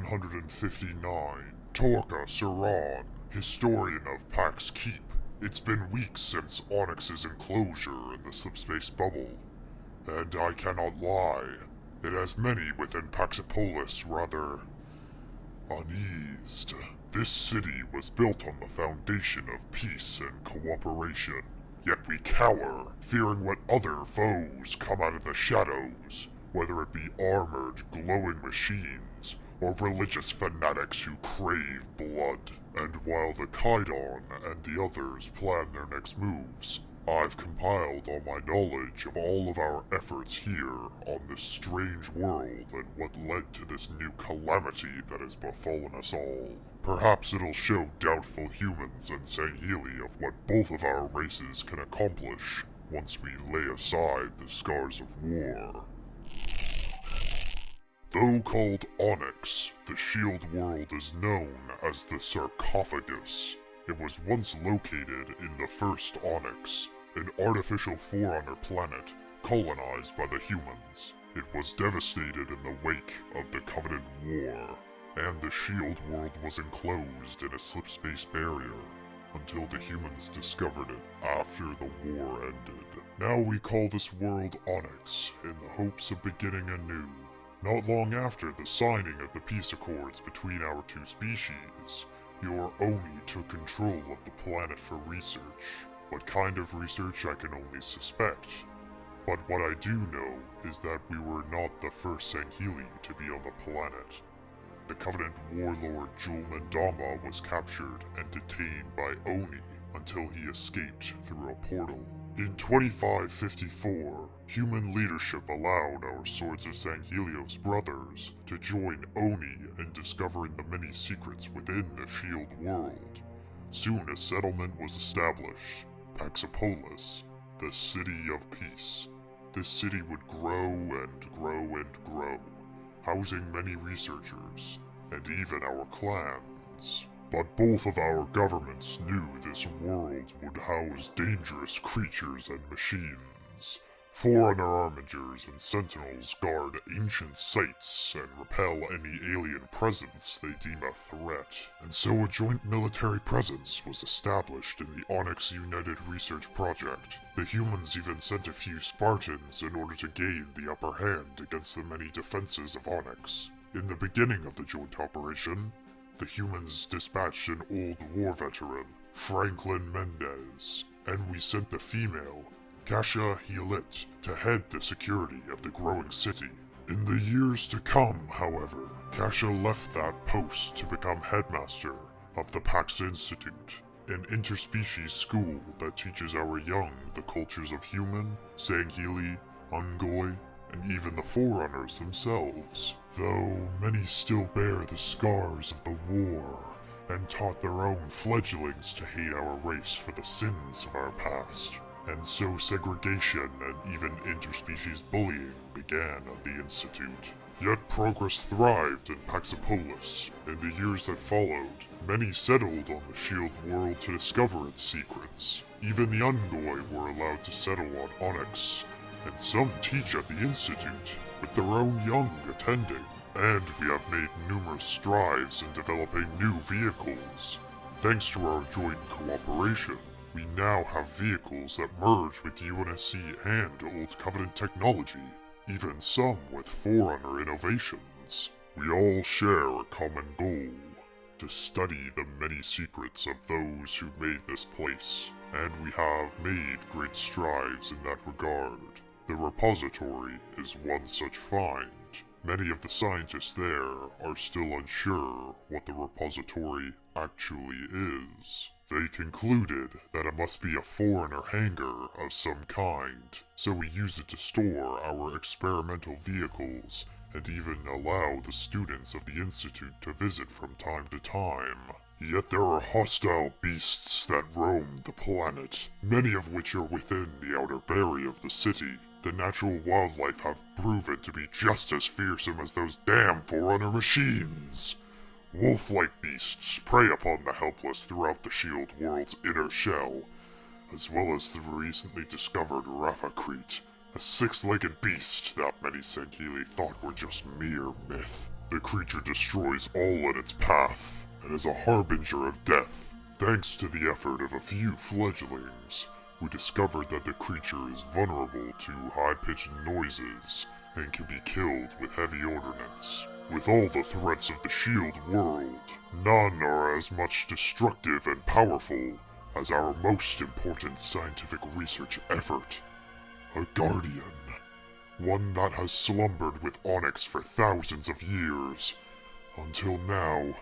159, Torka Soran, historian of Pax Keep. It's been weeks since Onyx's enclosure in the slipspace bubble, and I cannot lie, it has many within Paxopolis rather uneased. This city was built on the foundation of peace and cooperation, yet we cower, fearing what other foes come out of the shadows, whether it be armored, glowing machines, or religious fanatics who crave blood. And while the Kaidon and the others plan their next moves, I've compiled all my knowledge of all of our efforts here on this strange world and what led to this new calamity that has befallen us all. Perhaps it'll show doubtful humans and Sangheili of what both of our races can accomplish once we lay aside the scars of war. Though called Onyx, the Shield World is known as the Sarcophagus. It was once located in the first Onyx, an artificial Forerunner planet colonized by the humans. It was devastated in the wake of the Covenant War, and the Shield World was enclosed in a slipspace barrier until the humans discovered it after the war ended. Now we call this world Onyx in the hopes of beginning anew. Not long after the signing of the peace accords between our two species, your Oni took control of the planet for research. What kind of research I can only suspect. But what I do know is that we were not the first Sangheili to be on the planet. The Covenant warlord Julmandama was captured and detained by Oni until he escaped through a portal. In 2554, human leadership allowed our Swords of Sanghelios brothers to join Oni in discovering the many secrets within the Shield World. Soon a settlement was established, Paxopolis, the City of Peace. This city would grow and grow and grow, housing many researchers, and even our clans. But both of our governments knew this world would house dangerous creatures and machines. Forerunner armigers and sentinels guard ancient sites and repel any alien presence they deem a threat. And so a joint military presence was established in the Onyx United Research Project. The humans even sent a few Spartans in order to gain the upper hand against the many defenses of Onyx. In the beginning of the joint operation, the humans dispatched an old war veteran, Franklin Mendez, and we sent the female, Kasha Helit, to head the security of the growing city. In the years to come, however, Kasha left that post to become headmaster of the Pax Institute, an interspecies school that teaches our young the cultures of human, Sangheili, Unggoy, and even the Forerunners themselves. Though many still bear the scars of the war, and taught their own fledglings to hate our race for the sins of our past. And so segregation and even interspecies bullying began at the Institute. Yet progress thrived in Paxopolis. In the years that followed, many settled on the Shield World to discover its secrets. Even the Unggoy were allowed to settle on Onyx, and some teach at the Institute, with their own young attending. And we have made numerous strides in developing new vehicles. Thanks to our joint cooperation, we now have vehicles that merge with UNSC and Old Covenant technology, even some with Forerunner innovations. We all share a common goal, to study the many secrets of those who made this place, and we have made great strides in that regard. The repository is one such find. Many of the scientists there are still unsure what the repository actually is. They concluded that it must be a Forerunner hangar of some kind, so we use it to store our experimental vehicles and even allow the students of the Institute to visit from time to time. Yet there are hostile beasts that roam the planet, many of which are within the outer barrier of the city. The natural wildlife have proven to be just as fearsome as those damn Forerunner machines. Wolf-like beasts prey upon the helpless throughout the Shield World's inner shell, as well as the recently discovered Raphacrete, a six-legged beast that many Sangheili thought were just mere myth. The creature destroys all in its path, and is a harbinger of death. Thanks to the effort of a few fledglings, we discovered that the creature is vulnerable to high-pitched noises and can be killed with heavy ordnance. With all the threats of the Shield World, none are as much destructive and powerful as our most important scientific research effort. A Guardian. One that has slumbered with Onyx for thousands of years. Until now,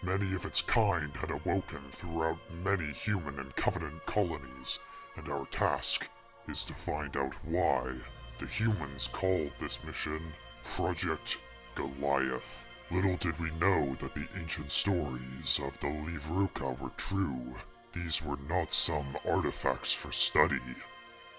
many of its kind had awoken throughout many human and Covenant colonies, and our task is to find out why. The humans called this mission Project Goliath. Little did we know that the ancient stories of the Livruka were true. These were not some artifacts for study.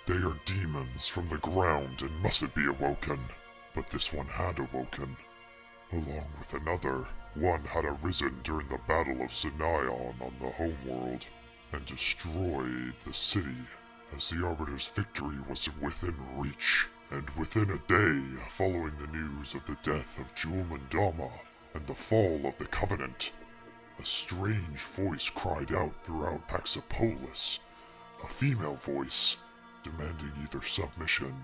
They are demons from the ground and mustn't be awoken. But this one had awoken. Along with another, one had arisen during the Battle of Sanion on the homeworld, and destroyed the city, as the Arbiter's victory was within reach. And within a day, following the news of the death of Julmandama and the fall of the Covenant, a strange voice cried out throughout Paxopolis, a female voice, demanding either submission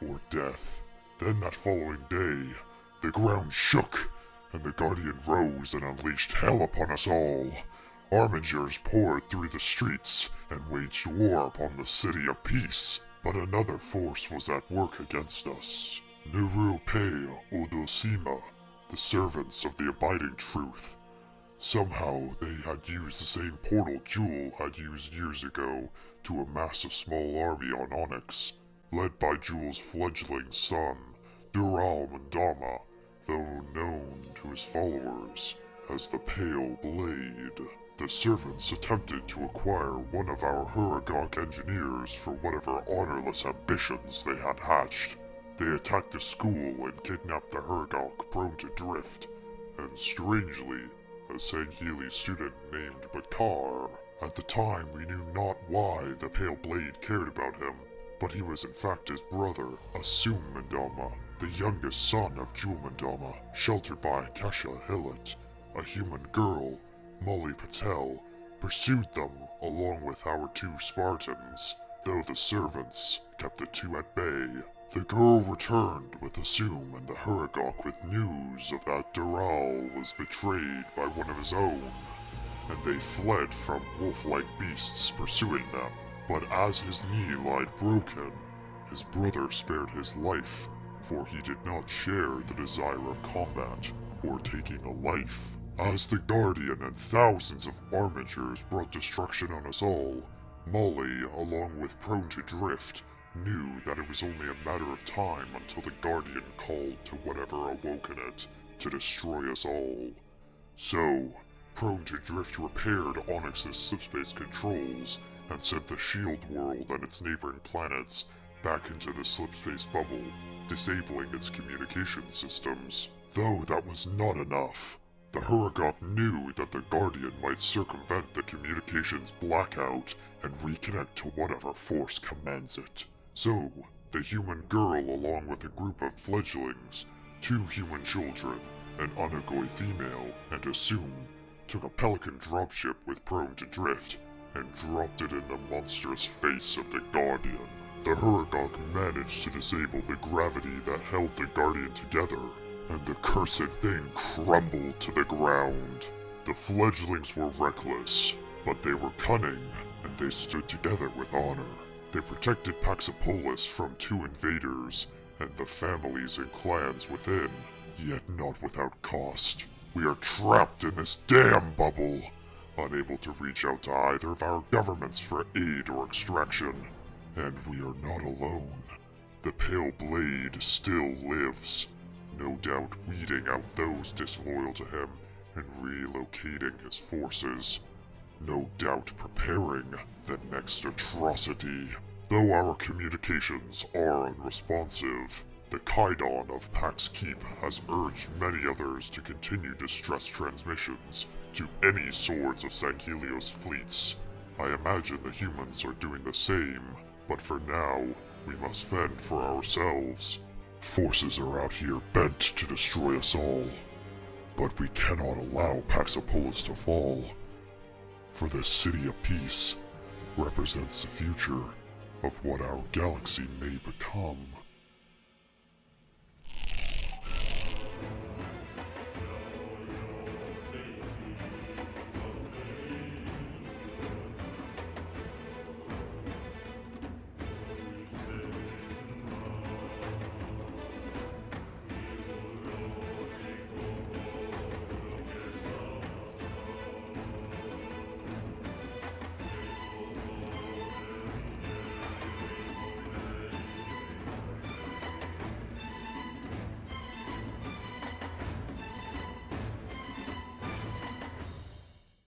or death. Then that following day, the ground shook, and the Guardian rose and unleashed hell upon us all. Armigers poured through the streets and waged war upon the City of Peace. But another force was at work against us. Nurupe Odosima, the servants of the Abiding Truth. Somehow they had used the same portal Jewel had used years ago to amass a small army on Onyx, led by Jewel's fledgling son, Dural Mandama, though known to his followers as the Pale Blade. The servants attempted to acquire one of our Huragok engineers for whatever honorless ambitions they had hatched. They attacked a school and kidnapped the Huragok prone to drift, and strangely, a Sangheili student named Bakar. At the time we knew not why the Pale Blade cared about him, but he was in fact his brother, Asum Mandama, the youngest son of Jewel Mandama, sheltered by Kasha Hillet, a human girl. Molly Patel pursued them along with our two Spartans, though the servants kept the two at bay. The girl returned with Asum and the Huragok with news of that Dural was betrayed by one of his own, and they fled from wolf-like beasts pursuing them. But as his knee lied broken, his brother spared his life, for he did not share the desire of combat or taking a life. As the Guardian and thousands of Armigers brought destruction on us all, Molly, along with Prone to Drift, knew that it was only a matter of time until the Guardian called to whatever awoke in it to destroy us all. So, Prone to Drift repaired Onyx's subspace controls and sent the Shield World and its neighboring planets back into the slipspace bubble, disabling its communication systems. Though that was not enough, the Huragok knew that the Guardian might circumvent the communications blackout and reconnect to whatever force commands it. So, the human girl along with a group of fledglings, 2 human children, an Unggoy female, and Asum, took a Pelican dropship with Prone to Drift and dropped it in the monstrous face of the Guardian. The Huragok managed to disable the gravity that held the Guardian together, and the cursed thing crumbled to the ground. The fledglings were reckless, but they were cunning, and they stood together with honor. They protected Paxopolis from 2 invaders, and the families and clans within, yet not without cost. We are trapped in this damn bubble, unable to reach out to either of our governments for aid or extraction. And we are not alone. The Pale Blade still lives, no doubt weeding out those disloyal to him and relocating his forces. No doubt preparing the next atrocity. Though our communications are unresponsive, the Kaidon of Pax Keep has urged many others to continue distress transmissions to any swords of Sangheilio's fleets. I imagine the humans are doing the same, but for now, we must fend for ourselves. Forces are out here bent to destroy us all, But we cannot allow Pax to fall, for the City of Peace represents the future of what our galaxy may become.